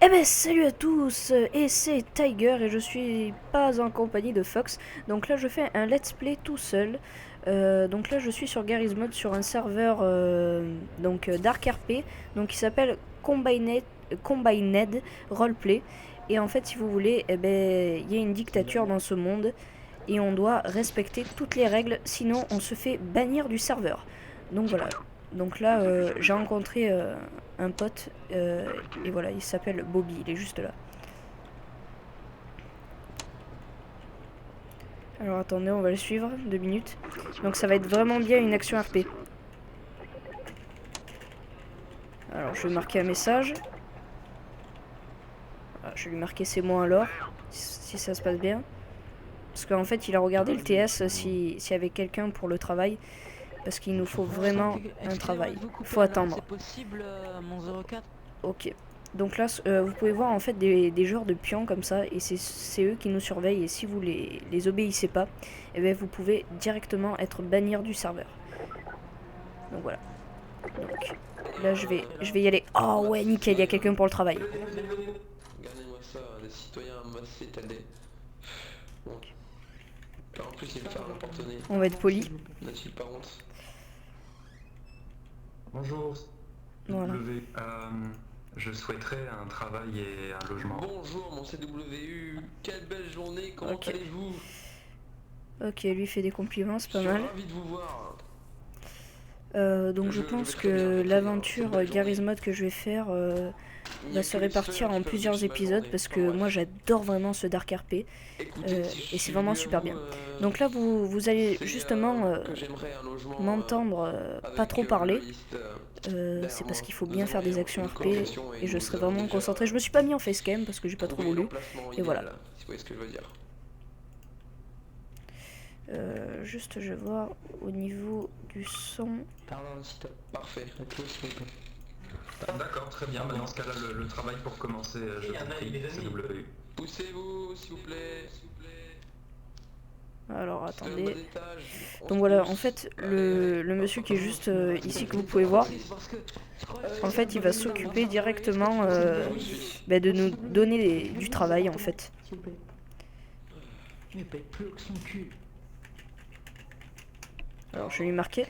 Eh ben salut à tous, et c'est Tiger et je suis pas en compagnie de Fox. Donc là je fais un let's play tout seul. Donc là je suis sur Garry's Mod sur un serveur Dark RP, donc qui s'appelle Combined Roleplay. Et en fait si vous voulez, eh ben il y a une dictature dans ce monde et on doit respecter toutes les règles, sinon on se fait bannir du serveur. Donc voilà. Donc là, j'ai rencontré un pote, et voilà, il s'appelle Bobby, il est juste là. Alors attendez, on va le suivre, 2 minutes. Donc ça va être vraiment bien une action RP. Alors je vais marquer un message. Ah, je vais lui marquer c'est moi alors, si ça se passe bien. Parce qu'en fait il a regardé le TS s'il y avait quelqu'un pour le travail. Parce qu'il nous faut vraiment un travail. Faut attendre. C'est possible, mon 04? Ok. Donc là, vous pouvez voir en fait des joueurs de pions comme ça, et c'est eux qui nous surveillent, et si vous les obéissez pas, eh bien, vous pouvez directement être banni du serveur. Donc voilà. Donc là, je vais y aller. Oh ouais, nickel, il y a quelqu'un pour le travail. Regardez-moi ça, des citoyens amassés tel des... Bon. En plus il me fait l'emportonner. On va être poli. N'a-t-il pas honte? Bonjour, Voilà. W. Je souhaiterais un travail et un logement. Bonjour mon CWU, quelle belle journée, comment Ok. allez-vous? Ok, lui fait des compliments, c'est Je pas suis mal. ravi de vous voir. Donc je Je pense vais très bien, que très bien. l'aventure C'est une belle Garry's journée. Mod que je vais faire Il n'y va a se que les répartir citoyens en qui peuvent plusieurs gâcher ma épisodes journée. parce que Enfin, moi bref. j'adore vraiment ce Dark RP, Écoutez, si je et c'est suis vraiment venu à super vous, bien. Donc là vous allez c'est justement que j'aimerais un logement m'entendre pas avec trop la parler. liste C'est parce qu'il faut Nous bien faire des aimerions actions une RP colocation et je nous serai avons vraiment déjà concentré. Je me suis pas mis en facecam parce que j'ai pas trop trouvé voulu. l'emplacement Et voilà. idéal, si vous voyez ce que je veux dire. Juste je vais voir au niveau du son. Pardon, parfait. D'accord, très bien. Dans ce cas-là, le travail pour commencer, je t'en prie, c'est W. Poussez-vous, s'il vous plaît. Alors C'est un bas attendez. étage. On Donc se voilà, en pousse. fait Allez, allez. le monsieur qui est juste ici que vous pouvez C'est voir, parce que je crois en fait il va s'occuper directement Je vous suis. de nous donner du travail en fait. S'il vous plaît. Il paye plus que son cul. Alors je vais lui marquer.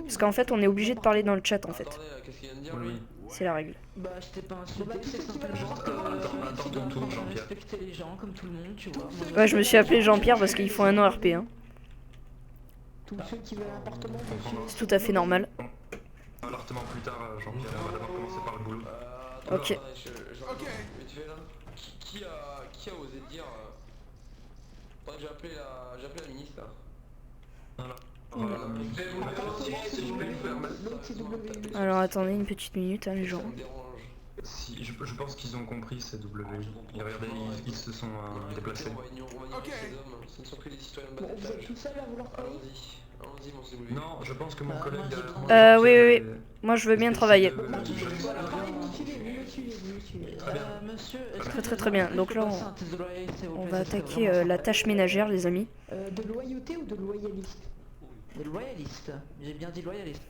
Parce qu'en fait on est obligé de parler dans le chat en fait. Attendez, là, qu'est-ce qu'il vient de dire, Oui, lui? oui. C'est la règle. Bah, je t'ai pas insulté, c'est simplement que Attends ton tour, Jean-Pierre. respecter les gens comme tout le monde, tu vois. Ouais, je me suis appelé Jean-Pierre parce qu'il faut un nom RP. Hein. Tous ceux qui veulent un appartement, C'est tout à fait normal. Appartement plus tard, Jean-Pierre. On va d'abord commencer par le boulot. Ok. Attendez, vite fait, là. Qui a osé dire... Faudrait que j'ai appelé la ministre, là. Voilà. Si je peux me permettre. l'autre c'est W. Alors attendez une petite minute hein, les gens. Ça me dérange. Si, je pense qu'ils ont compris, c'est W. Et regardez, ils se sont déplacés. On va ignorer ces hommes. Ce ne sont que des citoyens de Bon, bas vous êtes étage. tout seul à vouloir travailler? Allons-y, mon CW. Non, je pense que mon collègue moi, j'ai derrière besoin moi, Oui, Jean-Pierre, oui, est- Moi je veux bien est travailler. spécialisé, Moi, je je- veux pareil, vous me suivez, vous me suivez. Très bien. Monsieur, Très bien. Donc là on va attaquer la tâche ménagère les amis. De loyauté ou de loyaliste? Des loyalistes. J'ai bien dit loyaliste.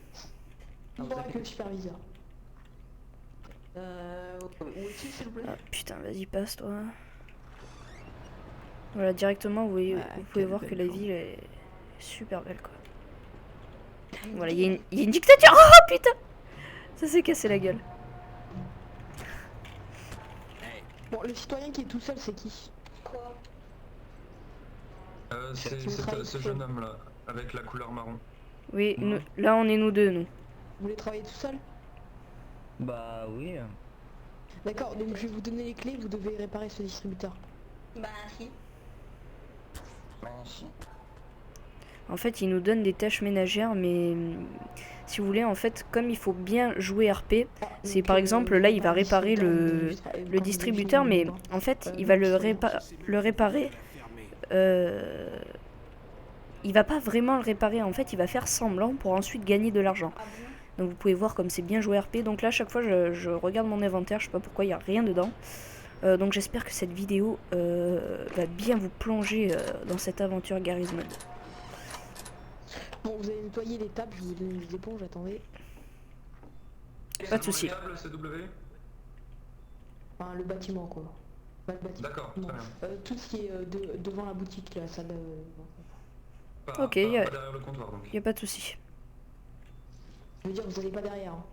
Moi que le superviseur. Où est-il, s'il vous plaît? Ah, putain vas-y passe toi. Voilà directement vous pouvez voir que la ville est super belle quoi. Voilà il y a une dictature. Oh putain. Ça s'est cassé la gueule. Bon, le citoyen qui est tout seul, c'est qui? C'est ce jeune homme là, avec la couleur marron. Oui là on est nous deux nous. Vous voulez travailler tout seul? Bah oui. D'accord, donc je vais vous donner les clés, vous devez réparer ce distributeur. Bah si. En fait, il nous donne des tâches ménagères, mais si vous voulez, en fait, comme il faut bien jouer RP, c'est par exemple, là, il va réparer le distributeur, mais en fait, il va le réparer. Il va pas vraiment le réparer, en fait, il va faire semblant pour ensuite gagner de l'argent. Donc vous pouvez voir comme c'est bien joué RP. Donc là, à chaque fois, je regarde mon inventaire, je sais pas pourquoi, il n'y a rien dedans. Donc j'espère que cette vidéo va bien vous plonger dans cette aventure Garry's Mod. Bon, vous allez nettoyer les tables, je vais vous donner des éponges, attendez. Pas de soucis. C'est W? Enfin, le bâtiment, quoi. Pas le bâtiment. D'accord, Non. très bien. Tout ce qui est devant la boutique, la salle de... Pas, Ok, pas- y a- pas derrière le comptoir donc. Y a pas de souci. Je veux dire, vous allez pas derrière. Hein.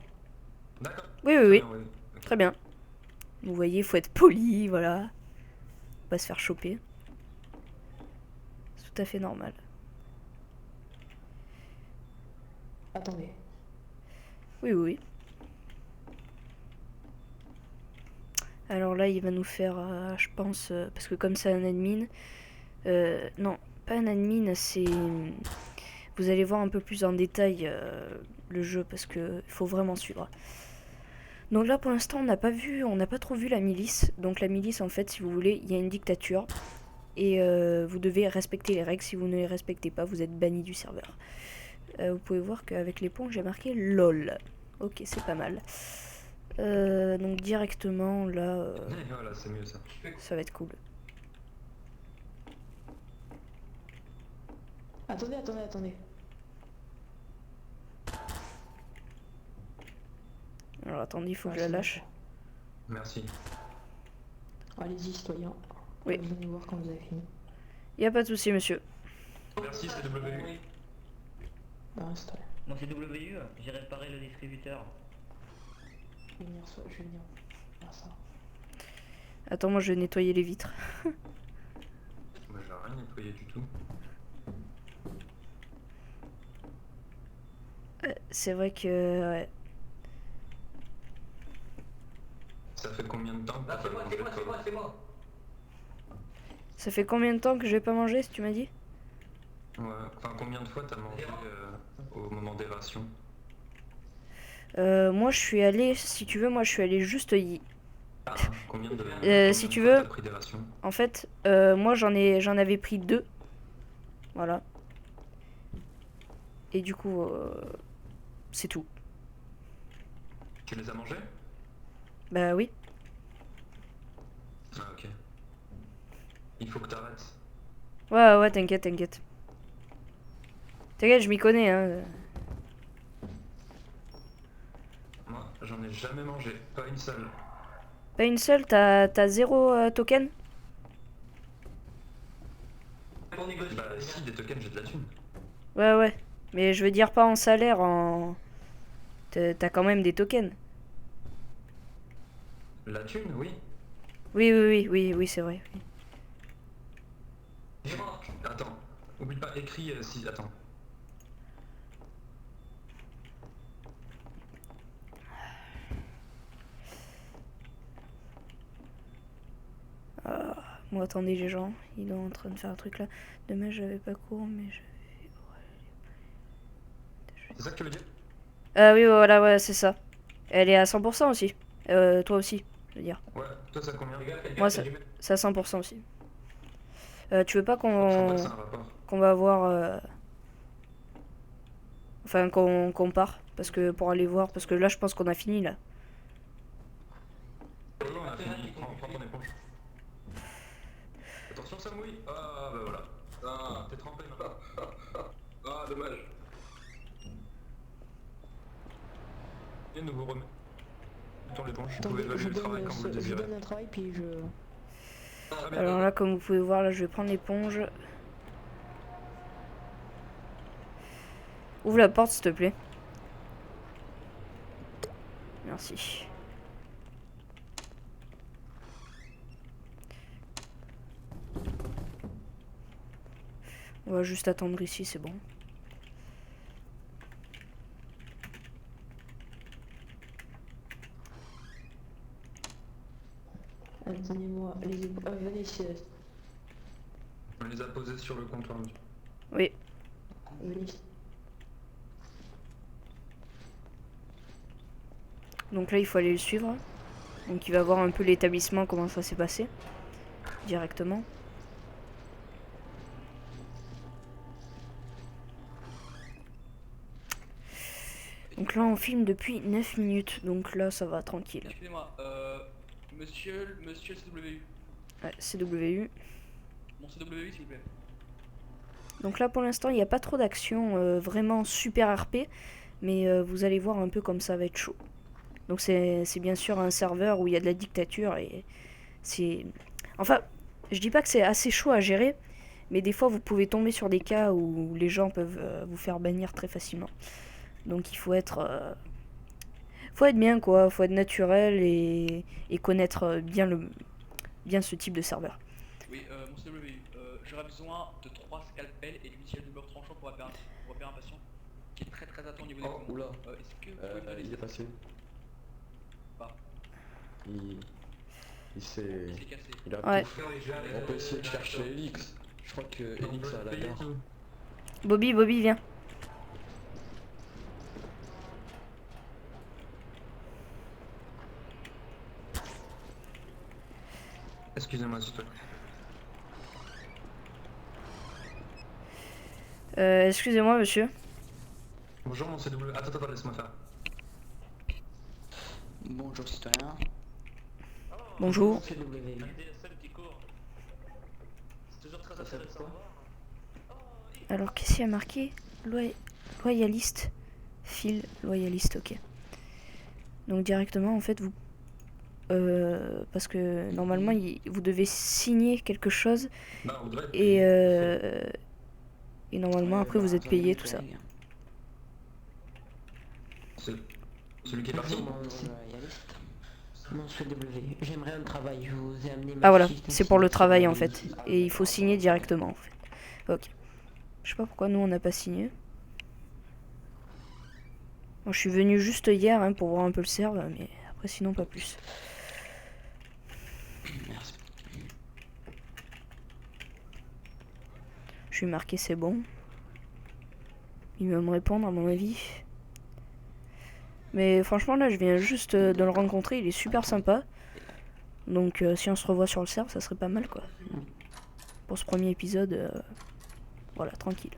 D'accord. Oui, oui, Très oui. bien, oui. Très bien. Vous voyez, il faut être poli, voilà. Pas se faire choper. C'est tout à fait normal. Attendez. Oui, oui, oui. Alors là, il va nous faire, je pense, parce que comme c'est un admin... non, pas un admin, c'est... Vous allez voir un peu plus en détail le jeu, parce que il faut vraiment suivre. Donc là, pour l'instant, on n'a pas trop vu la milice. Donc la milice, en fait, si vous voulez, il y a une dictature. Et vous devez respecter les règles. Si vous ne les respectez pas, vous êtes banni du serveur. Vous pouvez voir qu'avec l'éponge, j'ai marqué LOL. Ok, c'est pas mal. Donc directement, là, Voilà, c'est mieux ça. ça va être cool. Attendez. Alors attendez, il faut que Ah, je la c'est lâche. bon. Merci. Allez-y, citoyen. Oui. Vous venez voir quand vous avez fini. Y a pas de souci, monsieur. Merci, c'est WU. Bah, reste là. Bon, c'est WU, j'ai réparé le distributeur. Je vais venir faire ça. Attends, moi je vais nettoyer les vitres. Moi j'ai rien nettoyé du tout. C'est vrai que... ouais. Ça fait combien de temps que t'as pas mangé toi? Ça fait combien de temps que je vais pas manger, si tu m'as dit? Ouais, enfin combien de fois t'as mangé au moment des rations? Moi je suis allé, si tu veux, moi je suis allé juste... Ah, combien de si combien tu de fois veux- t'as pris des rations? En fait, moi j'en avais pris 2. Voilà. Et du coup, c'est tout. Tu les as mangés? Bah oui. Ah ok. Il faut que t'arrêtes. Ouais, t'inquiète. T'inquiète, je m'y connais, hein. Moi j'en ai jamais mangé, pas une seule. Pas une seule, t'as 0 token? Bah si, des tokens j'ai de la thune. Ouais. Mais je veux dire pas en salaire, en... T'as quand même des tokens. La thune, oui. Oui, c'est vrai. Oui. Attends, oublie pas, écrit si. Attends. Bon, attendez les gens, il est en train de faire un truc là. Demain j'avais pas cours, mais j'avais... C'est ça que tu veux dire? Oui, voilà, ouais, c'est ça. Elle est à 100% aussi. Toi aussi, je veux dire. Ouais, toi ça combien? Moi, c'est à 100% aussi. Tu veux pas Je crois pas qu'on que c'est un rapport. va voir... Enfin, qu'on part, parce que pour aller voir, parce que là je pense qu'on a fini là. Ouais, on a fini, prends ton éponge. Attention ça mouille. Ah bah voilà. Ah, t'es trempé maintenant. Ah dommage. Et nous vous remettons l'éponge. Vous pouvez Attendez, évaluer le travail quand vous le je désirez. donne un travail, puis je... Ah, bien, Alors là, comme vous pouvez voir, là je vais prendre l'éponge. Ouvre la porte s'il te plaît. Merci. On va juste attendre ici, c'est bon. Attendez-moi, venez ici. On les a posés sur le comptoir. monsieur. Oui. Venez ici. Donc là, il faut aller le suivre. Donc il va voir un peu l'établissement, comment ça s'est passé. Directement. Donc là, on filme depuis 9 minutes. Donc là, ça va tranquille. Excusez-moi, monsieur CWU. Ouais, CWU. Mon CWU s'il vous plaît. Donc là, pour l'instant, il n'y a pas trop d'action vraiment super RP. Mais vous allez voir un peu comme ça va être chaud. Donc c'est bien sûr un serveur où il y a de la dictature et c'est... Enfin, je dis pas que c'est assez chaud à gérer, mais des fois vous pouvez tomber sur des cas où les gens peuvent vous faire bannir très facilement. Donc il faut être bien quoi, faut être naturel et connaître bien ce type de serveur. Oui, mon CWU, j'aurais besoin de 3 scalpels et d'huile de beurre tranchant pour opérer un patient qui est très attendu au niveau des Oh, poumons. oula. Est-ce que vous pouvez me donner Il est passé où? Pas. Il s'est... Il s'est cassé. Il a Ouais. tout. On peut essayer de chercher Elix. Je crois que Elix est à la gare. Bobby, viens. Excusez-moi, s'il te plaît. Excusez-moi monsieur. Bonjour, mon CW. Attends, laisse-moi faire. Bonjour citoyen. Bonjour. CW. DSL qui court. C'est toujours très intéressant. Alors qu'est-ce qu'il y a marqué? Loyaliste. Fil loyaliste, ok. Donc directement en fait vous... parce que normalement vous devez signer quelque chose Bah, on devrait être et normalement après vous êtes payé tout ça. C'est celui qui est parti. Mon CW, j'aimerais un travail, je vous ai amené ma Ah voilà, fiche de c'est pour le travail en CW. fait. Et il faut signer directement en fait. Ok. Je sais pas pourquoi nous on n'a pas signé. Moi je suis venu juste hier hein, pour voir un peu le serve, mais après sinon pas plus. Merci. Je suis marqué c'est bon. Il va me répondre à mon avis. Mais franchement là je viens juste de le rencontrer, il est super sympa. Donc si on se revoit sur le serve ça serait pas mal quoi. Pour ce premier épisode, voilà, tranquille.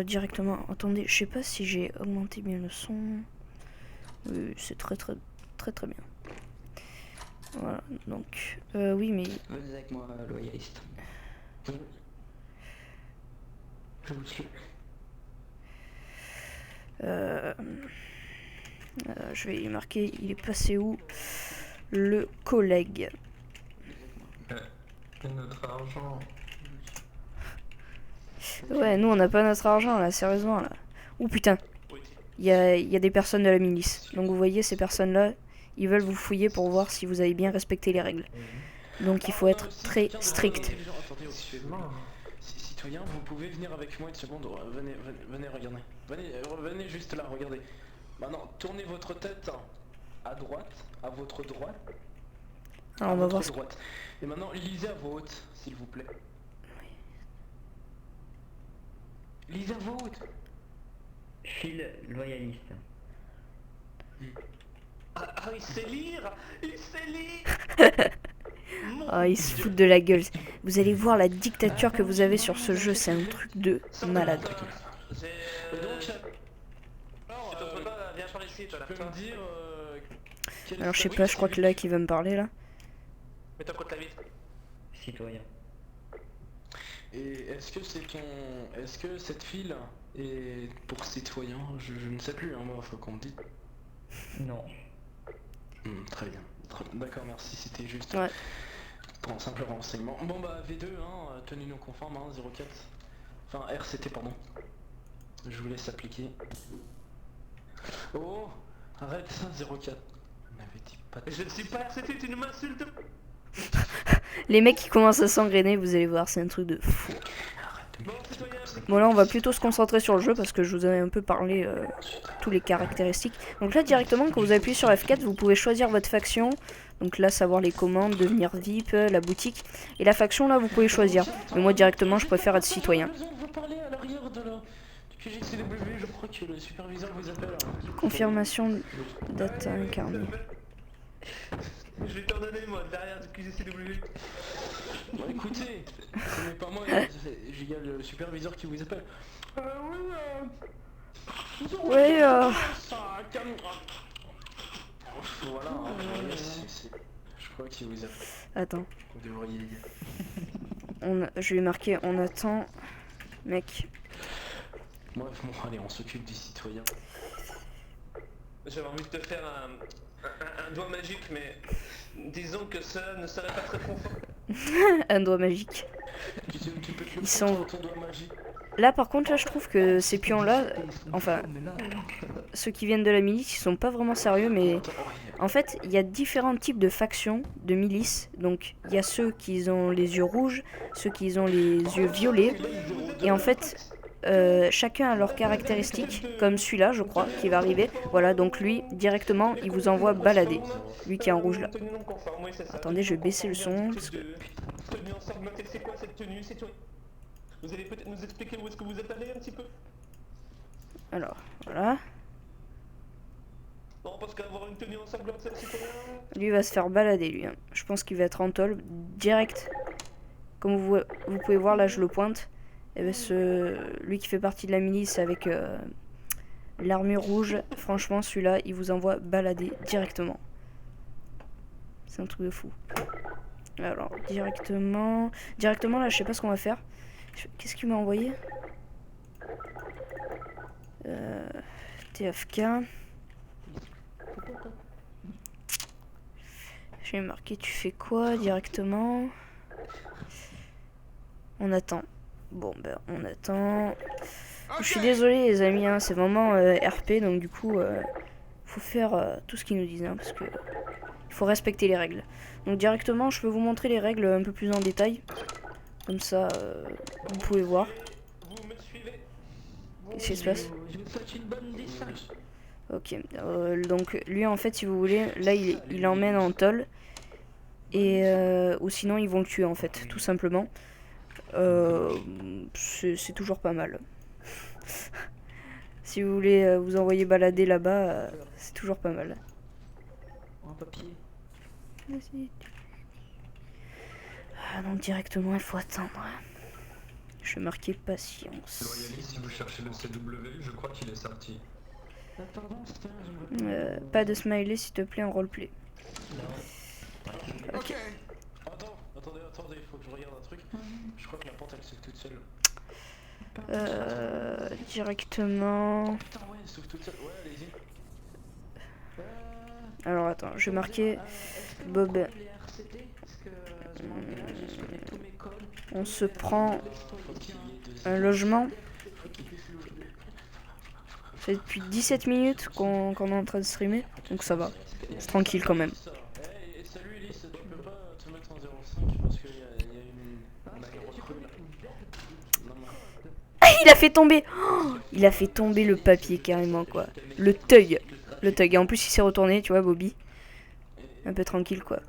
Directement, attendez, je sais pas si j'ai augmenté bien le son. Oui, c'est très bien. Voilà, donc, oui mais... Venez avec moi, loyaliste. Je vous suis. Je vais y marquer, il est passé où? Le collègue. Et notre argent. Ouais, nous on n'a pas notre argent là, sérieusement là. Ouh putain, il y a des personnes de la milice. Donc vous voyez ces personnes là, ils veulent vous fouiller pour voir si vous avez bien respecté les règles. Donc il faut être très strict. Attendez, citoyen, vous pouvez venir avec moi une seconde. Venez, regardez. Venez juste là, regardez. Maintenant, tournez votre tête à droite, à votre droite. Alors on va voir ce... droite. Et maintenant, lisez à voix haute, s'il vous plaît. Lisez à voix haute. Fil loyaliste. Ah, il sait lire. Il sait lire. Ah, ils se foutent de la gueule. Vous allez voir la dictature que vous avez sur ce jeu, c'est un truc de malade. Alors je sais pas, je crois que là qui va me parler là. Mets-toi contre la vitre. Citoyen. Et est-ce que c'est ton... Est-ce que cette file est pour citoyen? Je ne sais plus, hein, moi, faut qu'on me dise. Non. Très bien. D'accord, merci, c'était juste Ouais. pour un simple renseignement. Bon bah V2, hein, tenue non conforme, hein, 04. Enfin RCT, pardon. Je vous laisse appliquer. Oh, arrête ça, 04. On m'avait dit pas de... Je ne suis pas RCT, tu ne m'insultes pas. Les mecs qui commencent à s'engrainer, vous allez voir, c'est un truc de fou. Bon là on va plutôt se concentrer sur le jeu parce que je vous avais un peu parlé tous les caractéristiques. Donc là directement quand vous appuyez sur F4 vous pouvez choisir votre faction. Donc là savoir les commandes, devenir VIP, la boutique. Et la faction là vous pouvez choisir. Mais moi directement je préfère être citoyen. Vous parlez à l'arrière de la... du QGCW, je crois que le superviseur vous appelle. Confirmation data incarnée. Je vais t'en donner moi, derrière du QGCW. Bon écoutez, ce n'est pas moi, il y a le superviseur qui vous appelle. Ouais Voilà, je crois qu'il vous appelle. Attends, Vous devriez... je vais marquer on attend. Mec. Bref, bon, allez, on s'occupe des citoyens. J'avais envie de te faire un doigt magique, mais disons que cela ne serait pas très confort. Un doigt magique. Tu peux te le Ils faire, sont- ton doigt magique. Là par contre là je trouve que ces pions là, enfin ceux qui viennent de la milice ils sont pas vraiment sérieux mais Attends, ouais. en fait il y a différents types de factions de milices. Donc il y a ceux qui ont les yeux rouges, ceux qui ont les yeux violets et en fait chacun a leurs caractéristiques comme celui-là je crois qui va arriver. Voilà donc lui directement il vous envoie balader. Lui qui est en rouge là. Attendez je vais baisser le son parce que... Tenue ensanglantée, c'est quoi cette tenue? C'est toi. Vous allez peut-être nous expliquer où est-ce que vous êtes allé un petit peu? Alors voilà. Non, parce qu'avoir une tenue ensanglantée, c'est quoi? Lui va se faire balader lui. Hein. Je pense qu'il va être en tôle direct. Comme vous pouvez voir là je le pointe. Et ben lui qui fait partie de la milice avec l'armure rouge, franchement celui-là il vous envoie balader directement. C'est un truc de fou. Alors directement là je sais pas ce qu'on va faire. Qu'est-ce qu'il m'a envoyé TFK. Je vais marquer tu fais quoi directement. On attend. Bon ben on attend. Je suis désolé les amis hein, c'est vraiment RP donc du coup faut faire tout ce qu'ils nous disent hein, parce que il faut respecter les règles. Donc directement je peux vous montrer les règles un peu plus en détail. Comme ça vous pouvez voir. Vous me suivez? Qu'est-ce qui se passe? Je vous souhaite une bonne descente. Ok, donc lui en fait si vous voulez, là il emmène en tôle. Et ou sinon ils vont le tuer en fait, tout simplement. C'est toujours pas mal. Si vous voulez vous envoyer balader là-bas, c'est toujours pas mal. En papier. Ah donc directement il faut attendre. Je vais marquer patience. Loyaliste, si vous cherchez le CW, je crois qu'il est sorti. Pardon, c'était un... Pas de smiley s'il te plaît en roleplay. Ok. Attendez, faut que je regarde un truc. Je crois que la porte elle s'ouvre toute seule. Directement. Putain, ouais, elle s'ouvre toute seule. Ouais, allez-y. Alors attends, je vais marquer Bob. On se prend un logement. Ça fait depuis 17 minutes qu'on est en train de streamer, donc ça va. C'est tranquille quand même. Hey, salut Elise, tu peux pas te mettre en 05 parce qu'il y a une... On a une recrue là. Non, non. Ah, il a fait tomber il a fait tomber le papier carrément quoi. Le teuil. Le teuil. Et en plus il s'est retourné, tu vois Bobby. Un peu tranquille quoi.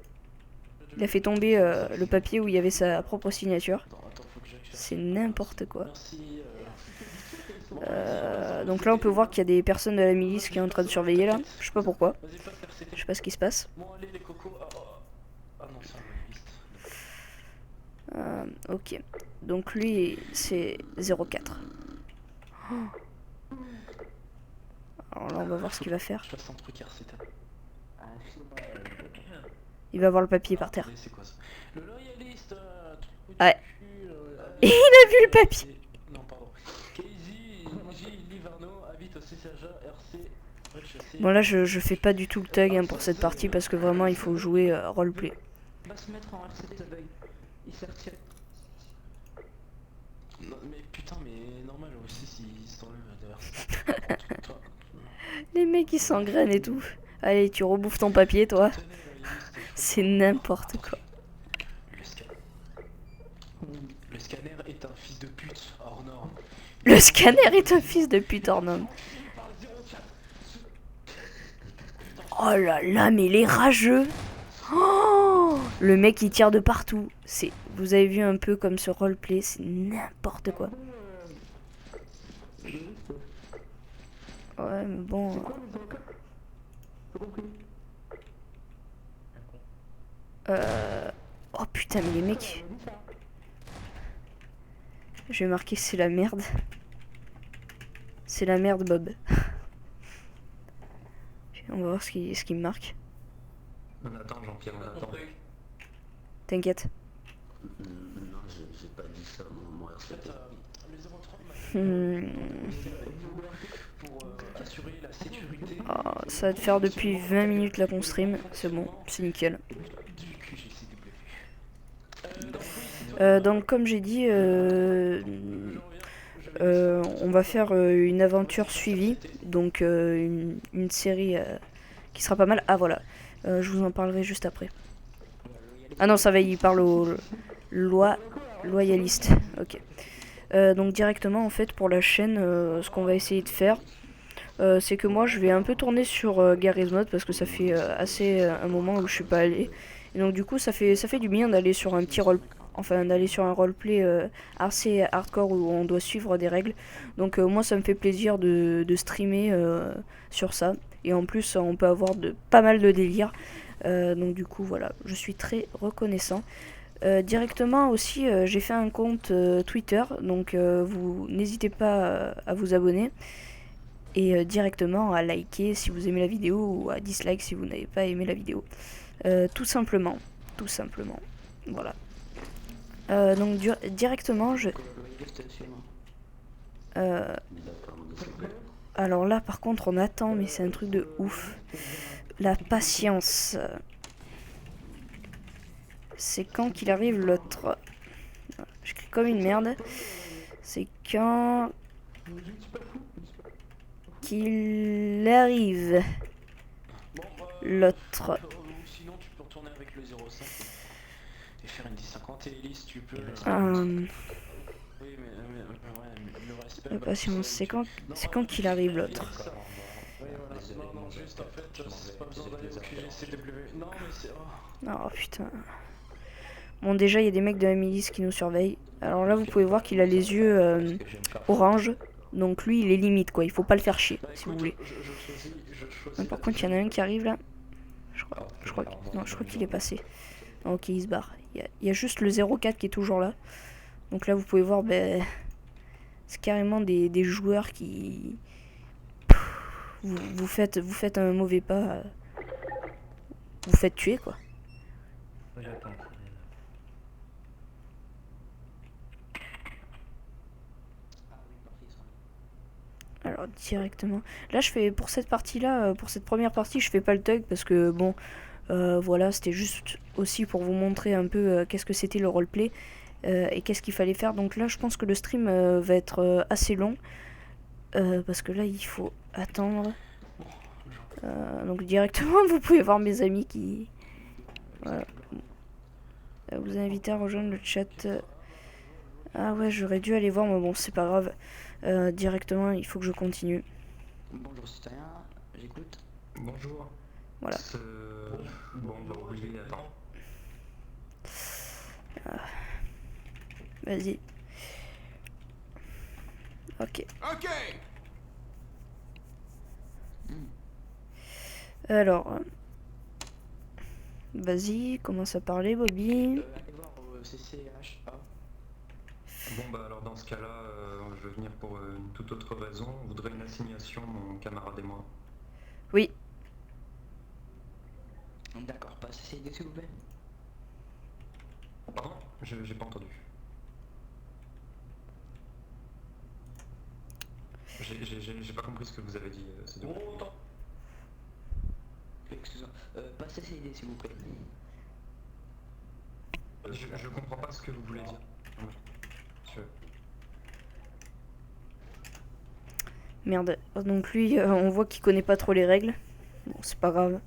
Il a fait tomber le papier où il y avait sa propre signature. Attends, faut que j'aille chercher. C'est n'importe quoi. Merci. Donc là on peut voir qu'il y a des personnes de la milice qui sont en train de surveiller là. Je sais pas pourquoi. Vas-y, passe RCT. Je sais pas ce qui se passe. Bon, allez les cocos. Ah non, c'est un loyaliste. Ok. Donc lui c'est 04. Alors là on va voir ce qu'il va faire. Je fasse un truc RCT. Il va voir le papier par terre. C'est quoi ça? Le loyaliste. Ouais. Il a vu le papier. Non, pardon. KZ, J, Livarno, habite au CCJ, RC, rez-de-chaussée. Bon là je fais pas du tout le tag hein, pour cette partie parce que vraiment il faut jouer roleplay. Va se mettre en RCT, il s'est retiré. Non, mais putain, mais normal aussi s'il s'enlève derrière. Toi, Les mecs ils s'engrainent et tout. Allez tu rebouffes ton papier toi. tenez, loyaliste. C'est n'importe quoi. Le scanner est un fils de pute hors norme. Le scanner est un fils de pute hors norme. Oh là là mais il est rageux. Oh, le mec il tire de partout. Vous avez vu un peu comme ce roleplay, c'est n'importe quoi. Ouais mais bon. Oh putain mais les mecs. Je vais marquer c'est la merde. C'est la merde Bob. On va voir ce qu'il me marque. On attend, Jean-Pierre, on attend. T'inquiète. Non, j'ai pas dit ça, mon En fait, RCT. pour assurer la sécurité Ah, ça va te faire depuis 20 minutes là qu'on stream. C'est bon, c'est nickel. du QGCW. Donc comme j'ai dit, on va faire une aventure suivie. Donc une série qui sera pas mal. Ah voilà, je vous en parlerai juste après. Ah non, ça va, il parle aux loyalistes. Ok. Donc directement en fait pour la chaîne, ce qu'on va essayer de faire, c'est que moi je vais un peu tourner sur Garry's Mod parce que ça fait assez un moment où je suis pas allé. Et donc du coup ça fait du bien d'aller sur un petit d'aller sur un roleplay assez hardcore où on doit suivre des règles. Donc moi ça me fait plaisir de streamer sur ça. Et en plus on peut avoir pas mal de délire. Donc du coup voilà, je suis très reconnaissant. Directement aussi, j'ai fait un compte Twitter, donc vous n'hésitez pas à vous abonner et directement à liker si vous aimez la vidéo ou à dislike si vous n'avez pas aimé la vidéo. Tout simplement, voilà. Donc directement, alors là par contre on attend, mais c'est un truc de ouf. La patience. C'est quand qu'il arrive l'autre. J'écris comme une merde. C'est quand qu'il arrive l'autre. Sinon tu peux retourner avec le 05 et faire une 1050 et Elise tu peux... Oui mais le respect... La patience, c'est quand qu'il arrive l'autre. Oui voilà, non juste en fait, c'est pas besoin d'aller au QGCW. Non mais c'est... Oh putain. Bon déjà il y a des mecs de la milice qui nous surveillent. Alors là vous pouvez voir qu'il a les yeux orange. Donc lui il est limite quoi, il faut pas le faire chier si vous voulez. Par contre il y en a un qui arrive là. Je crois qu'il est passé. Ok il se barre. Il y a juste le 04 qui est toujours là. Donc là vous pouvez voir c'est carrément des joueurs qui... Vous faites un mauvais pas. Vous faites tuer quoi. Alors directement. Là je fais pour cette partie là, pour cette première partie je fais pas le tug parce que bon voilà c'était juste aussi pour vous montrer un peu qu'est-ce que c'était le roleplay et qu'est-ce qu'il fallait faire. Donc là je pense que le stream va être assez long parce que là il faut attendre. Donc directement vous pouvez voir mes amis qui... Voilà. Vous invitez à rejoindre le chat. Ah ouais j'aurais dû aller voir mais bon c'est pas grave. Directement il faut que je continue. Bonjour citoyen, j'écoute. Bonjour. Voilà. Bon bah oui, attends. Vas-y. Ok. Alors, vas-y, commence à parler, Bobby. Allez voir au CCHA. Bon bah alors dans ce cas-là, je vais venir pour une toute autre raison. On voudrait une assignation, mon camarade et moi. Oui. D'accord, pas CCID s'il vous plaît. Pardon? J'ai pas entendu. J'ai pas compris ce que vous avez dit, c'est bon. Excusez-moi. Pas CCID s'il vous plaît. Je comprends pas ce que vous voulez dire. Merde. Donc lui, on voit qu'il connaît pas trop les règles. Bon, c'est pas grave.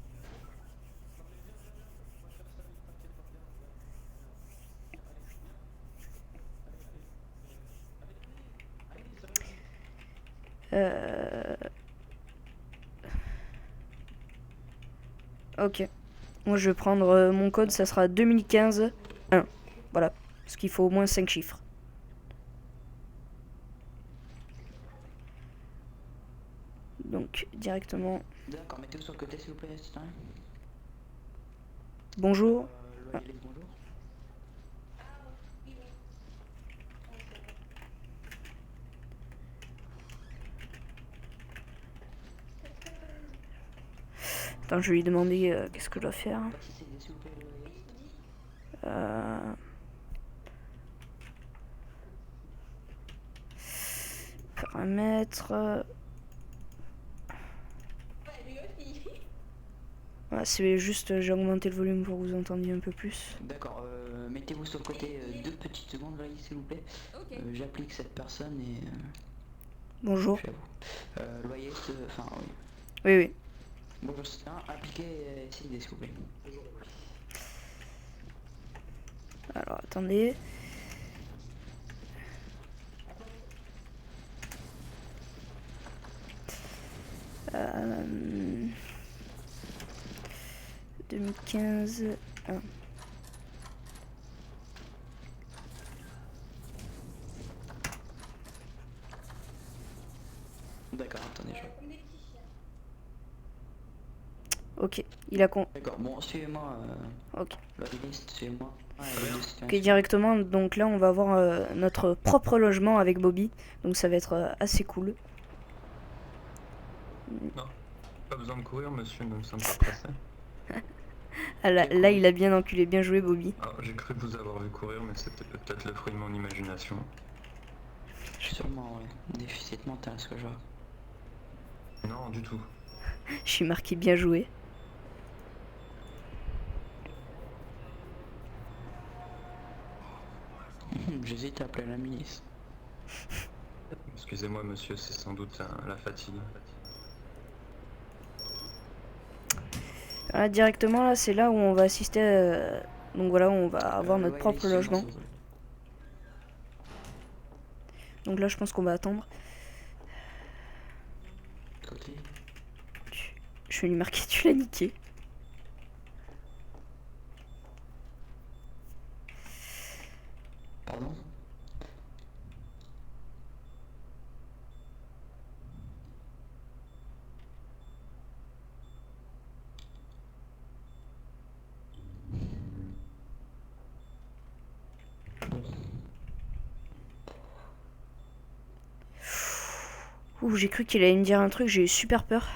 Ok. Moi je vais prendre mon code, ça sera 2015 1. Voilà. Parce qu'il faut au moins 5 chiffres. Donc directement. D'accord, mettez-vous sur le côté s'il vous plaît, citoyen. Bonjour. Loyaliste, bonjour. Attends, je vais lui demander qu'est-ce que je dois faire. Pas CCID s'il vous plaît, loyaliste. Paramètres. Ah, c'est juste, j'ai augmenté le volume pour que vous entendiez un peu plus. D'accord, mettez-vous sur le côté 2 petites secondes, là, s'il vous plaît. J'applique cette personne et Bonjour. je suis à vous. Loyer, enfin, oui. Oui, oui. Bonjour, c'est un. Appliquez SID, s'il vous plaît. Alors, attendez. Euh... 2015. D'accord, attendez, je... Ok, il a con. D'accord, bon, suivez-moi. Ok. Loyaliste, suivez-moi. Ok, directement. Donc là, on va avoir notre propre logement avec Bobby. Donc ça va être assez cool. Non, pas besoin de courir, monsieur, nous ne sommes pas pressés. Ah, là, Très cool. là, il a bien enculé, bien joué, Bobby. Ah, j'ai cru vous avoir vu courir, mais c'était peut-être le fruit de mon imagination. Sûrement, ouais. Déficit mental, ce que je vois. Non, du tout. Je suis marqué bien joué. J'hésite à appeler la milice. Excusez-moi, monsieur, c'est sans doute la fatigue. Voilà, directement, là, c'est là où on va assister. Donc voilà, où on va avoir notre Loyaliste, propre suivez-moi, logement. s'il vous plaît. Donc là, je pense qu'on va attendre. Côté. Je vais lui marquer, tu l'as niqué. Pardon. Ouh, j'ai cru qu'il allait me dire un truc, j'ai eu super peur.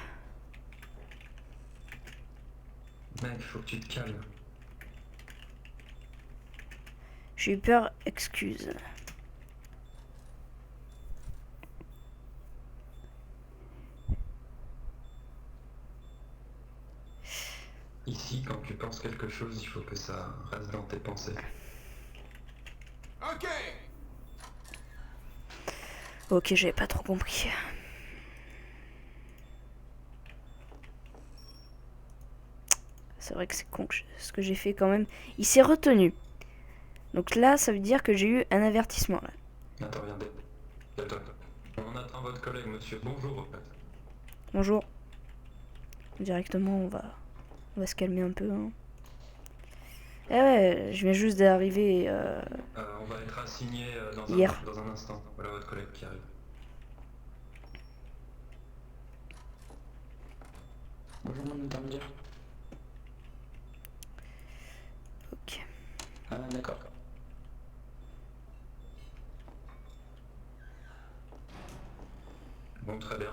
Mec, faut que tu te calmes. J'ai eu peur, excuse. Ici, quand tu penses quelque chose, il faut que ça reste dans tes pensées. Ok, j'avais pas trop compris. C'est vrai que c'est con ce que j'ai fait quand même. Il s'est retenu. Donc là, ça veut dire que j'ai eu un avertissement là. Attends, viens attends. On attend votre collègue, monsieur. Bonjour, en fait. Bonjour. Directement, on va se calmer un peu. Hein. Eh ouais, je viens juste d'arriver. On va être assigné Hier. dans un instant. Voilà votre collègue qui arrive. Bonjour, mon intermédiaire. Ok. Ah, d'accord. Bon, très bien.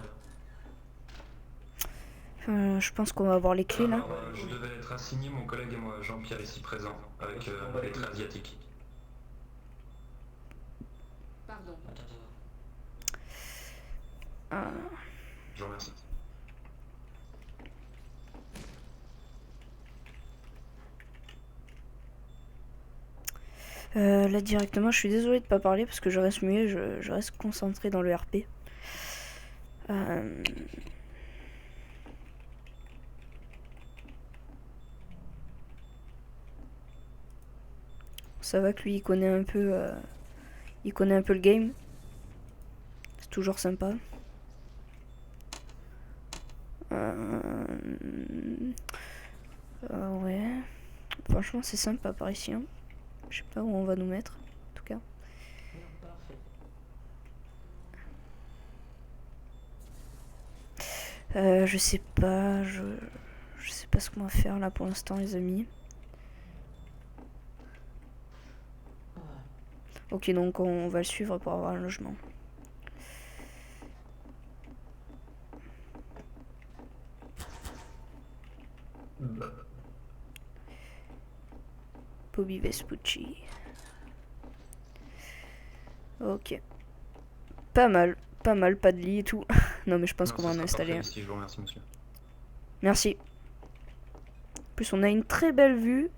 Je pense qu'on va avoir les clés là. Alors, je devais être assigné, mon collègue et moi, Jean-Pierre, ici présent, avec les traits asiatiques. Pardon. Je vous remercie. Là directement, je suis désolée de pas parler parce que je reste muet, je reste concentré dans le RP. Ça va que lui il connaît un peu le game. C'est toujours sympa. Ouais. Franchement c'est sympa par ici. Hein. Je sais pas où on va nous mettre. En tout cas. Je sais pas. Je sais pas ce qu'on va faire là pour l'instant les amis. Ok, donc on va le suivre pour avoir un logement. Bobby Vespucci. Ok. Pas mal. pas mal, pas de lit et tout. Non mais je pense Non, qu'on ce va en sera installer parfait un. ici, je vous remercie, monsieur. Merci. En plus on a une très belle vue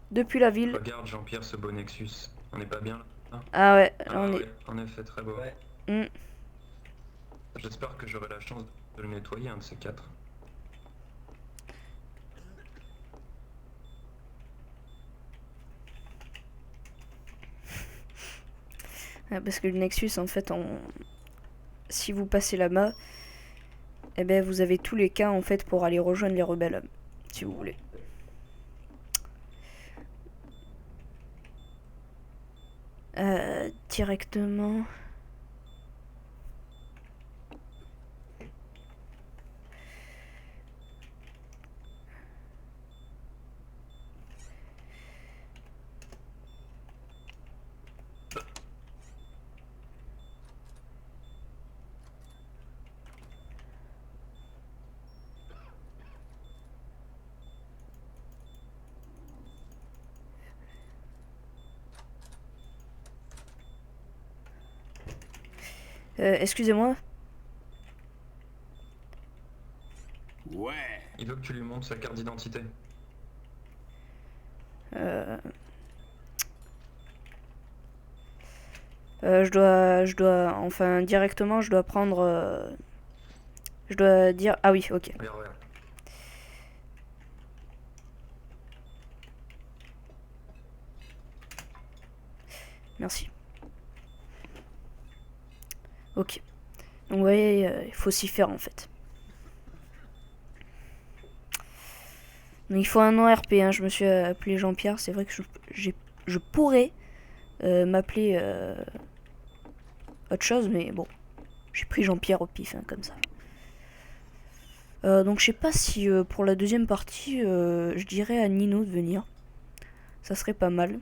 depuis la ville. Regarde Jean-Pierre, ce beau Nexus. On n'est pas bien là? Ah ouais, là Ah on ouais, est... en effet, très beau. Hmm. J'espère que j'aurai la chance de le nettoyer, un de ces quatre. Parce que le Nexus en fait, si vous passez là-bas, eh ben vous avez tous les cas en fait pour aller rejoindre les rebelles, si vous voulez. Directement... excusez-moi. Ouais. Il veut que tu lui montres sa carte d'identité. Enfin directement, je dois prendre, je dois dire, ah oui, ok. Regarde, regarde. Merci. Ok. Donc vous voyez, il faut s'y faire en fait. Donc, il faut un nom RP, hein. Je me suis appelé Jean-Pierre, c'est vrai que je pourrais m'appeler autre chose, mais bon, j'ai pris Jean-Pierre au pif, hein, comme ça. Donc je sais pas si pour la deuxième partie, je dirais à Nino de venir. Ça serait pas mal.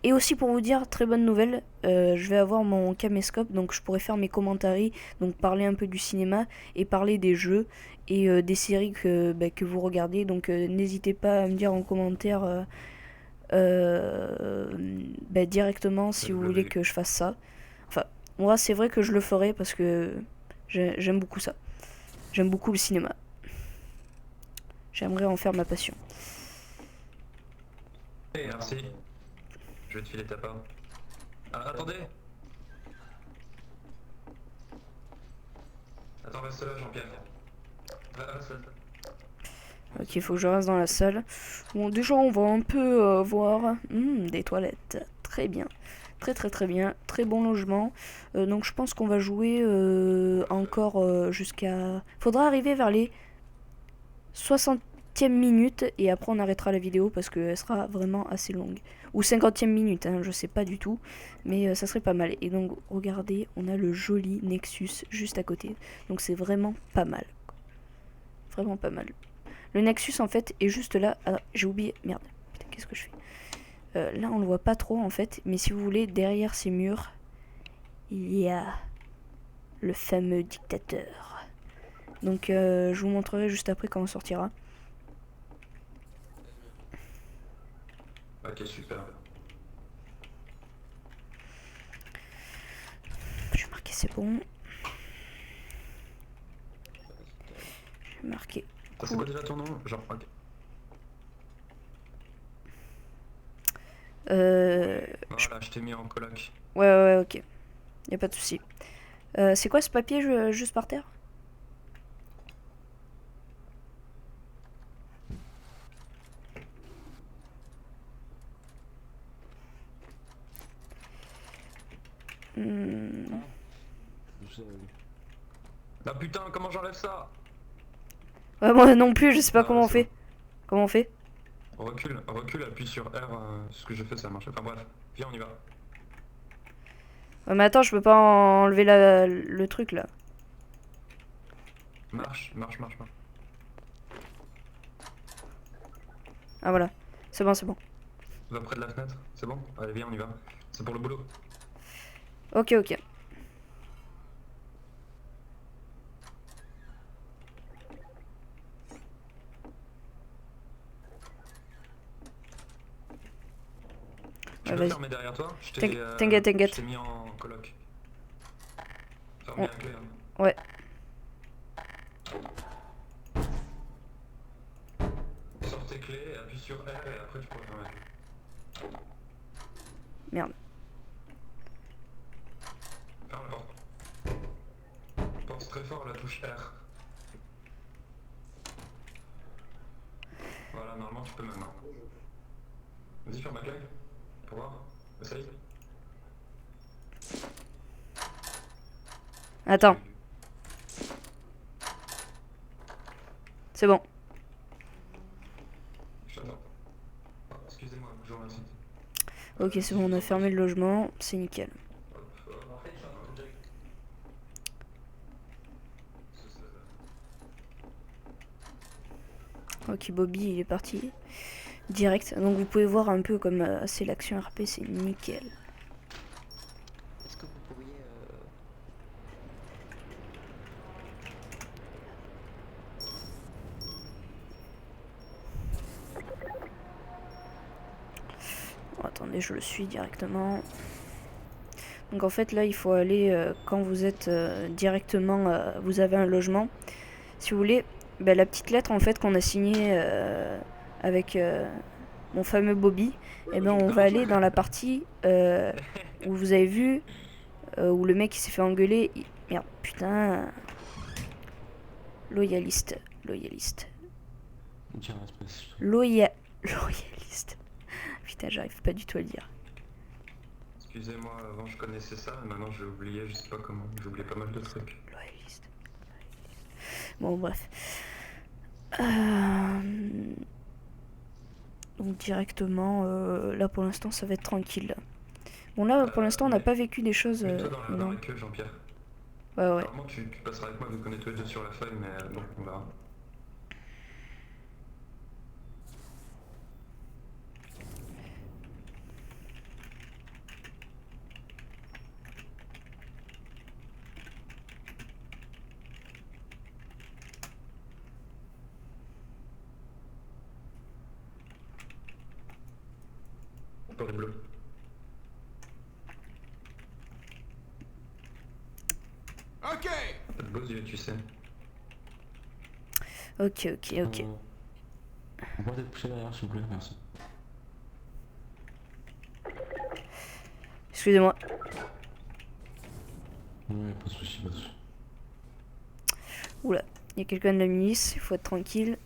Et aussi pour vous dire, très bonne nouvelle, je vais avoir mon caméscope, donc je pourrais faire mes commentaires, donc parler un peu du cinéma et parler des jeux et des séries que vous regardez. Donc n'hésitez pas à me dire en commentaire directement si vous voulez que je fasse ça. Enfin, moi c'est vrai que je le ferai parce que j'aime beaucoup ça. J'aime beaucoup le cinéma. J'aimerais en faire ma passion. Merci. Je vais te filer ta part. Ah, attendez. Attends, reste là, Jean-Pierre. Reste là. Ok, il faut que je reste dans la salle. Bon, déjà, on va un peu voir. Des toilettes. Très bien. Très très très bien. Très bon logement. Donc, je pense qu'on va jouer encore jusqu'à... Faudra arriver vers les 60e minute et après on arrêtera la vidéo parce qu'elle sera vraiment assez longue. Ou 50e minute, hein, je sais pas du tout. Mais ça serait pas mal. Et donc, regardez, on a le joli Nexus juste à côté. Donc, c'est vraiment pas mal. Vraiment pas mal. Le Nexus en fait est juste là. Ah, j'ai oublié. Merde. Putain, qu'est-ce que je fais là, on le voit pas trop en fait. Mais si vous voulez, derrière ces murs, il y a le fameux dictateur. Donc, je vous montrerai juste après quand on sortira. Ok, super. Je vais marquer c'est bon. Je vais marquer. C'est quoi déjà ton nom? Genre, ok. Voilà, je t'ai mis en coloc. Ouais, ok. Y a pas de souci. C'est quoi ce papier juste par terre? Ah putain, comment j'enlève ça? Ouais, moi non plus, je sais pas Ah, comment on c'est fait. Comment on fait? Recule, appuie sur R, ce que j'ai fait ça marche. Enfin bref, viens on y va. Ouais, mais attends, je peux pas enlever le truc là. Marche. Ah voilà, c'est bon, c'est bon. Va près de la fenêtre, c'est bon? Allez viens on y va. C'est pour le boulot. Ok. Tu peux vas-y. fermer derrière toi? T'inquiète. Je t'ai mis en coloc. Ferme bien la clé, hein. Ouais. Sors tes clés, appuie sur R et après tu pourras fermer la clé. Merde. Ferme la porte. Pense très fort à la touche R. Voilà, normalement tu peux maintenant. Vas-y, ferme la clé. Pour voir. Essaye. Attends. C'est bon. Je t'attends. Ah, excusez-moi, je vous remercie. Ok, c'est bon, on a fermé le logement. C'est nickel. Hop, hop. En fait, je suis en train de dire- Ok, Bobby, il est parti. Direct. Donc vous pouvez voir un peu comme c'est l'action RP, c'est nickel. Est-ce que vous pourriez... Oh, attendez, je le suis directement. Donc en fait là il faut aller quand vous êtes directement, vous avez un logement. Si vous voulez, bah, la petite lettre en fait qu'on a signée avec mon fameux Bobby, et ben on va aller dans la partie où vous avez vu où le mec il s'est fait engueuler. Merde, putain. Loyaliste. Loyaliste. Putain, j'arrive pas du tout à le dire. Excusez-moi, avant je connaissais ça, mais maintenant j'ai oublié, je sais pas comment, j'ai oublié pas mal de trucs. Loyaliste. Bon, bref. Donc directement, là pour l'instant ça va être tranquille. Bon là pour l'instant on n'a pas vécu des choses... Mets-toi dans la non. queue, Jean-Pierre. Ouais. Normalement tu passeras avec moi vu qu'on est tous les deux sur la feuille, mais bon, on verra. Pour les bleus. Ok. Pas de boss, tu sais. Ok. On peut peut-être pousser derrière s'il vous plaît, merci. Excusez-moi. Ouais, pas de soucis, pas de soucis. Oula, il y a quelqu'un de la milice, il faut être tranquille.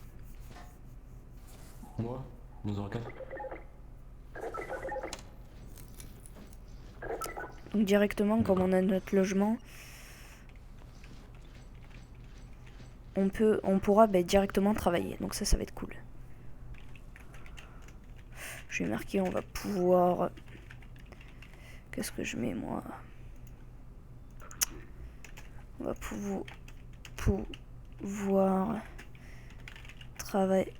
Moi, 204. Donc directement, comme on a notre logement, on pourra directement travailler. Donc ça va être cool. Je vais marquer, on va pouvoir... Qu'est-ce que je mets moi? On va pouvoir travailler.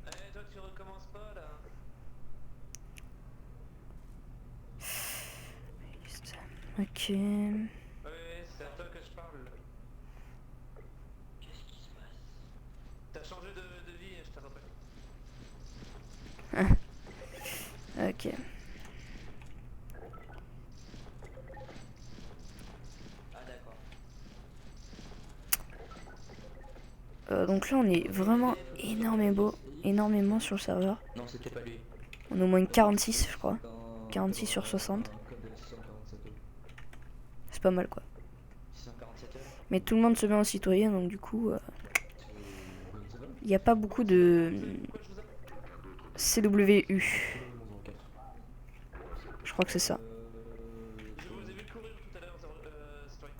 Eh, toi, tu recommences pas là. Ok. Ouais, c'est à toi que je parle. Qu'est-ce qui se passe? T'as changé de vie, je te rappelle. Ok. Ah d'accord. Donc là on est vraiment énormément sur le serveur. Non, c'était pas lui. On est au moins 46 je crois. Dans- 46 sur dans- 60. dans le code de 647 heures. C'est pas mal quoi. 647 heures. Mais tout le monde se met en citoyen donc du coup C'est bon. il n'y a pas beaucoup de CWU. Je crois que c'est ça. Je vous ai vu courir tout à l'heure, citoyen.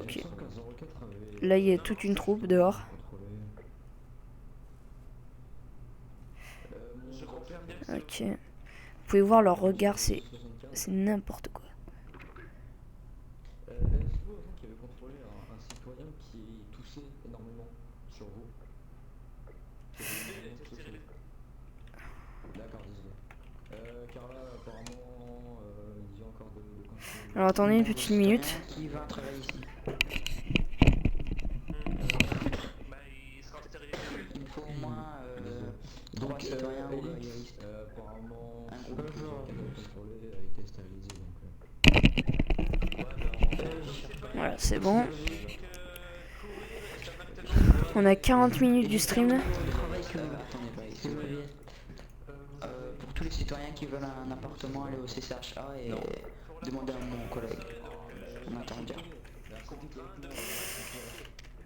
Ok. Là il y a toute une troupe dehors. Je confirme bien que c'est Ok. Vous pouvez voir leur regard, c'est n'importe quoi. Est-ce que vous qui avez contrôlé un citoyen qui toussait énormément sur vous? D'accord, désolé. Carla, apparemment, il dit encore de contrôler. Alors attendez une petite minute. Qui va travailler ici? Bah, il sera stérilisé. Il me faut au moins 2 droits citoyens ou loyalistes. Apparemment, Un ceux groupe. qui ont contrôlé étaient stérilisés, donc... Voilà, c'est bon. On a 40 minutes du stream. Attendez, bah, excusez-moi. Pour tous les citoyens qui veulent un appartement, allez au CCHA et demandez à mon collègue. On entend dire.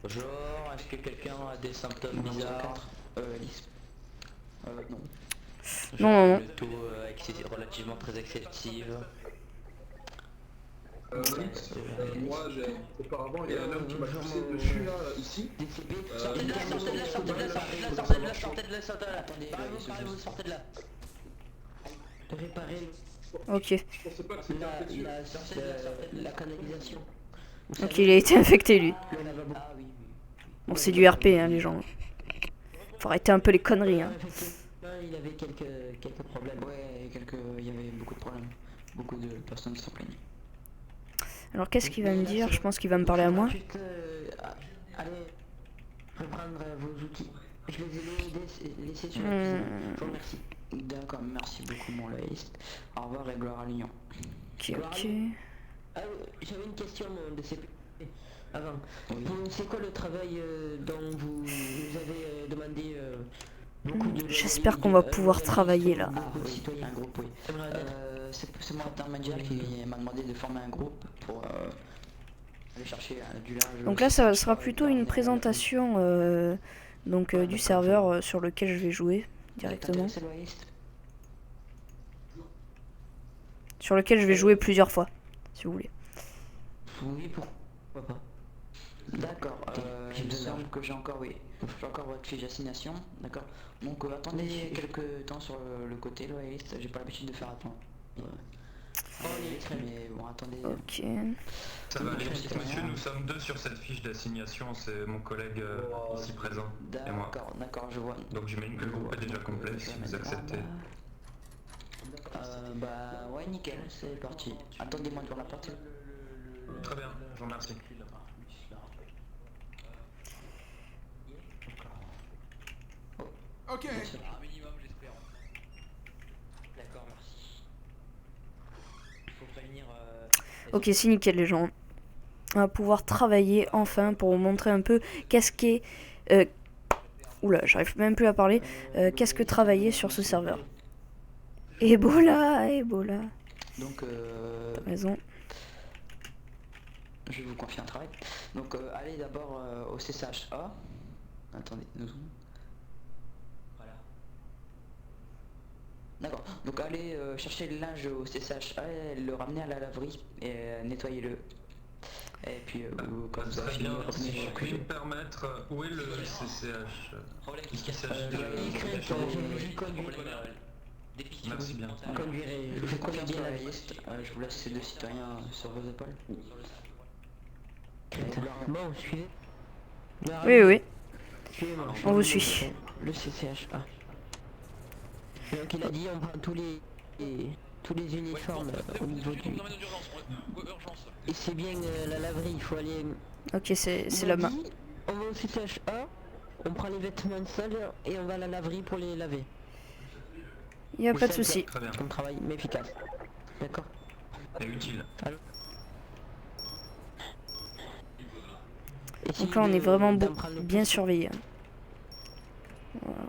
Genre, est-ce que quelqu'un a des symptômes bizarres? Alice. Non. Non, non, non. Plutôt relativement très excessif. Moi, auparavant, il y a un homme qui m'a poussé dessus, là, ici. Sortez de là, sortez de là, sortez de là, sortez de là, sortez de là. Attendez, Parlez-vous, sortez de là. Réparez Ok. Je pensais pas que c'était infectieux. la canalisation. Donc il a été infecté lui. Le lavabo. Ah oui, Bon, c'est du RP, hein, les gens. Faut arrêter un peu les conneries. Hein. Il avait quelques problèmes. Ouais, il y avait beaucoup de problèmes. Beaucoup de personnes se sont plaignées. Alors qu'est-ce qu'il va me dire? Je pense qu'il va me parler à moi. Juste, allez reprendre vos outils. Je les ai laissés sur la cuisine. Je vous remercie. D'accord, merci beaucoup mon loyaliste. Au revoir et gloire à l'union. Ok, ok. Ah, j'avais une question de CP avant. Oui. C'est quoi le travail dont vous avez demandé beaucoup de... J'espère qu'on va pouvoir travailler là. Ah oui, un groupe, oui. C'est mon intermédiaire qui m'a demandé de former un groupe pour aller chercher du linge. Donc là, ça sera plutôt une présentation du serveur sur lequel je vais jouer directement. Sur lequel je vais jouer plusieurs fois, si vous voulez. Oui, pourquoi pas. D'accord, il me semble que j'ai encore votre fiche d'assignation, d'accord. Donc attendez quelques temps sur le côté loyaliste, j'ai pas l'habitude de faire attendre. Mais bon, attendez. Ok. Ça va aller vite, monsieur, nous sommes deux sur cette fiche d'assignation, c'est mon collègue ici présent et moi. D'accord, je vois. Donc j'imagine que le groupe est déjà complet si vous acceptez. Bah ouais, nickel, c'est parti. Attendez-moi devant la partie. Très bien, je vous remercie. Ok. Un minimum, j'espère. D'accord, merci. Il faut prévenir... Ok, c'est nickel les gens. On va pouvoir travailler enfin pour vous montrer un peu qu'est-ce qu'est... Oula, j'arrive même plus à parler. Qu'est-ce que travailler sur ce serveur. Ebola. Donc Raison. je vais vous confier un travail. Donc allez d'abord au CCHA. Attendez, nous. Voilà. D'accord. Donc allez chercher le linge au CCHA et le ramener à la laverie et nettoyez-le. Et puis quand vous avez Très fini, bien, revenez si chez je le puis QG. me permettre, où est le CCH? Puisqu'il s'agit Merci bien. Je vous confie sur la liste. Je vous laisse ces deux citoyens sur vos épaules. Bon, suivez. Oui. Suivez-moi. On vous suit. Le CCHA. Donc il a dit on prend tous les uniformes au niveau du... Et c'est bien la laverie, il faut aller... Ok, c'est la main. On va au CCHA, on prend les vêtements sales et on va à la laverie pour les laver. Y a pas de souci. Très bien. Comme travail, mais efficace. D'accord. Et utile. Donc là, on est vraiment bien surveillé. Voilà.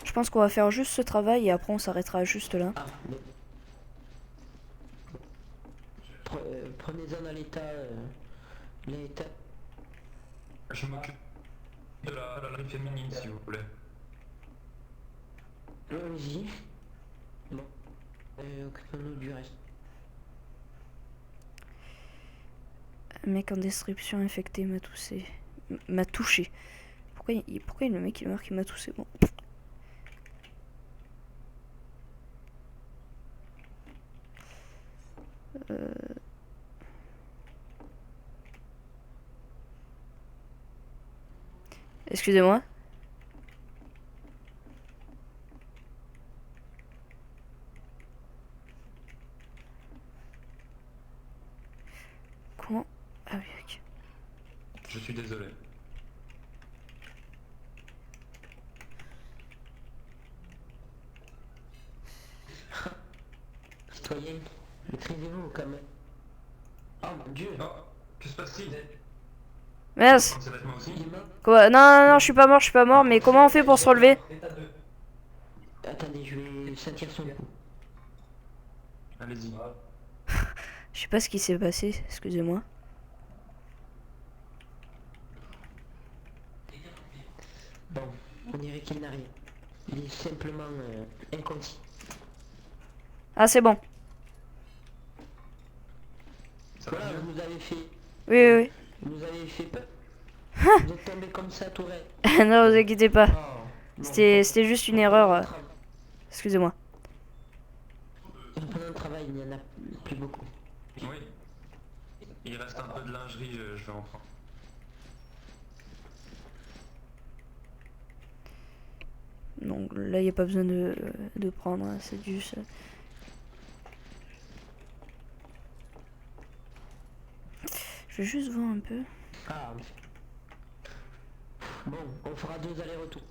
Je pense qu'on va faire juste ce travail et après on s'arrêtera juste là. Ah, bon. Prenez-en à l'état... l'état... Je m'occupe de la laverie féminine si vous voulez. Allons-y. Bon. Occupons-nous du reste. Un mec en description infecté m'a touché. Pourquoi le mec il marque il m'a touché? Bon. Excusez-moi. Comment? Ah oui, ok. Je suis désolé. citoyen. Maîtrisez-vous quand même. Oh mon dieu. Oh, que se passe-t-il? Mince. Prendre ses vêtements aussi? Quoi? Non, non, non, je suis pas mort, mais comment on fait pour se relever? Attendez, je vais sentir son coup. Allez-y. Je sais pas ce qui s'est passé, excusez-moi. Bon, on dirait qu'il n'a rien. Il est simplement inconscient. Ah, c'est bon. Ça va Voilà, mieux? vous nous avez fait... Oui, oui, Vous nous avez fait peur. Vous êtes tombé comme ça, tout raide. oui. Non, vous inquiétez pas. Oh, non. C'était juste une erreur. Excusez-moi. Pendant le travail, il n'y en a plus beaucoup. Oui. Il reste un peu de lingerie, je vais en prendre. Donc là, il n'y a pas besoin de prendre, hein, c'est juste... Je vais juste voir un peu. Ah, bon, on fera 2 allers-retours.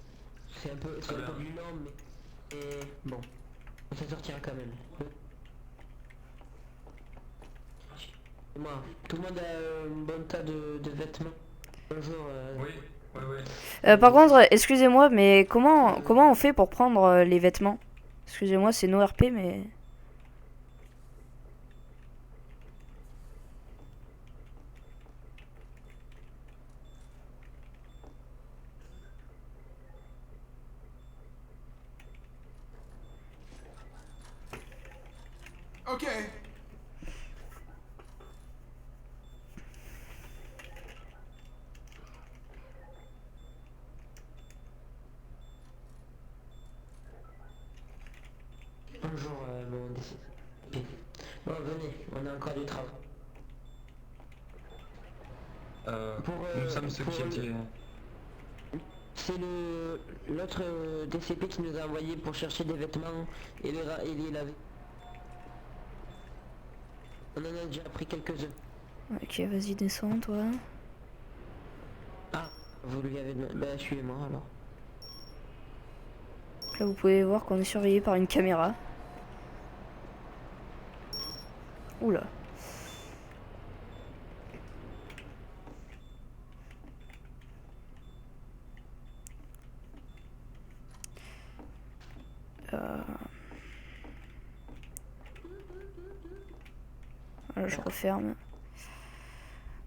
C'est un peu plus long, mais bon, on s'en sortira quand même. Et moi, tout le monde a un bon tas de vêtements. Bonjour. Oui, oui, oui. Par contre, excusez-moi, mais comment on fait pour prendre les vêtements? Excusez-moi, c'est no RP, mais... Ok. Bonjour, mon décès. Bon, venez, on a encore du travail. Nous sommes ceux qui étaient... C'est l'autre DCP qui nous a envoyé pour chercher des vêtements et les laver. On en a déjà pris quelques-uns. Ok, vas-y, descends, toi. Ah, vous lui avez demandé... Bah, suivez-moi alors. Là, vous pouvez voir qu'on est surveillé par une caméra. Oula. Voilà, je referme.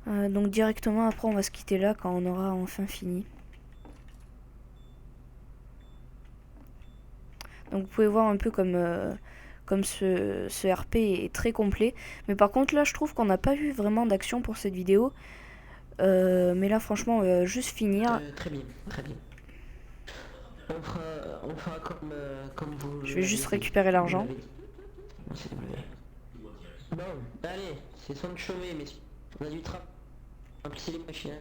Donc directement après on va se quitter là quand on aura enfin fini. Donc vous pouvez voir un peu comme ce RP est très complet. Mais par contre là je trouve qu'on n'a pas eu vraiment d'action pour cette vidéo. Mais là franchement on va juste finir. Très bien, très bien. On fera comme vous... Je vais juste récupérer l'argent. Bon, allez, c'est son de chevet, messieurs. On a du travail. Remplissez les machines.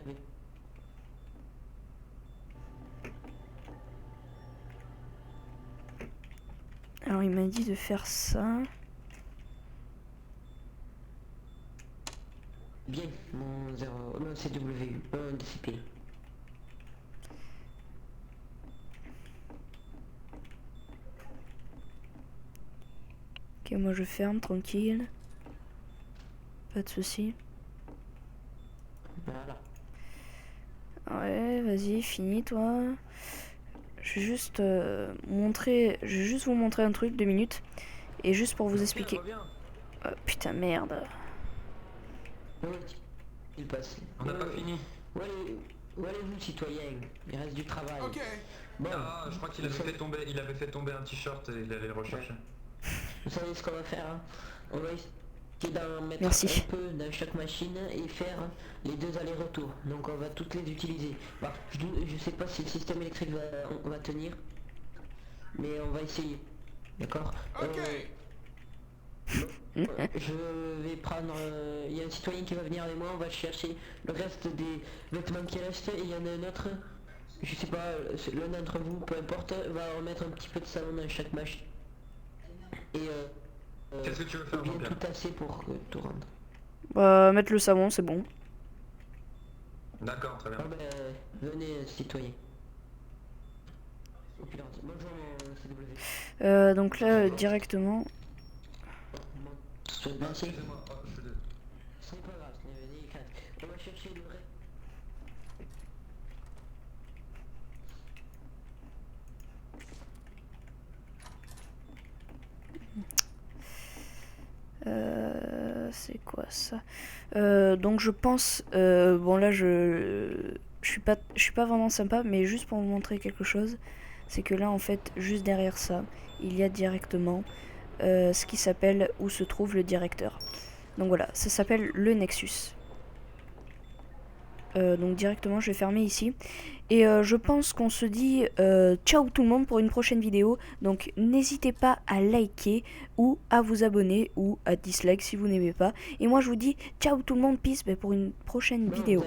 Alors il m'a dit de faire ça. Bien, mon 0... Non, c'est WU, DCP. Ok, moi je ferme, tranquille. Pas de soucis. Voilà. Ouais, vas-y, finis toi. Je vais juste vous montrer un truc, 2 minutes. Et juste pour vous expliquer. Oh, putain, merde. Il passe. On n'a pas fini. Où allez-vous, citoyen? Il reste du travail. Ok. Bon, Ah, je crois qu'il avait fait tomber un t-shirt et il allait le rechercher. vous savez ce qu'on va faire, hein? On va essayer d'en mettre Merci. un peu dans chaque machine et faire les 2 allers-retours. Donc on va toutes les utiliser. Bon, je sais pas si le système électrique va tenir, mais on va essayer. D'accord? Ok. Je vais prendre... Il y a un citoyen qui va venir avec moi, on va chercher le reste des vêtements qui restent, et il y en a un autre, je sais pas, l'un d'entre vous, peu importe, va remettre un petit peu de savon dans chaque machine. Et Qu'est-ce que tu veux faire, bien Jean-Pierre? tout assez pour tout rendre. Mettre le savon, c'est bon. D'accord, très bien. Ah ben, venez, citoyen. Bonjour, mon CW. Donc là, directement. Mon Merci. Excusez-moi, oh, je suis désolé. C'est pas grave, n'ayez crainte. On va chercher le vrai. C'est quoi ça? Donc je pense, bon là je suis pas vraiment sympa, mais juste pour vous montrer quelque chose, c'est que là en fait juste derrière ça, il y a directement ce qui s'appelle où se trouve le directeur. Donc voilà, ça s'appelle le Nexus. Donc directement je vais fermer ici. Et je pense qu'on se dit ciao tout le monde pour une prochaine vidéo. Donc n'hésitez pas à liker ou à vous abonner ou à dislike si vous n'aimez pas. Et moi je vous dis ciao tout le monde, peace pour une prochaine vidéo.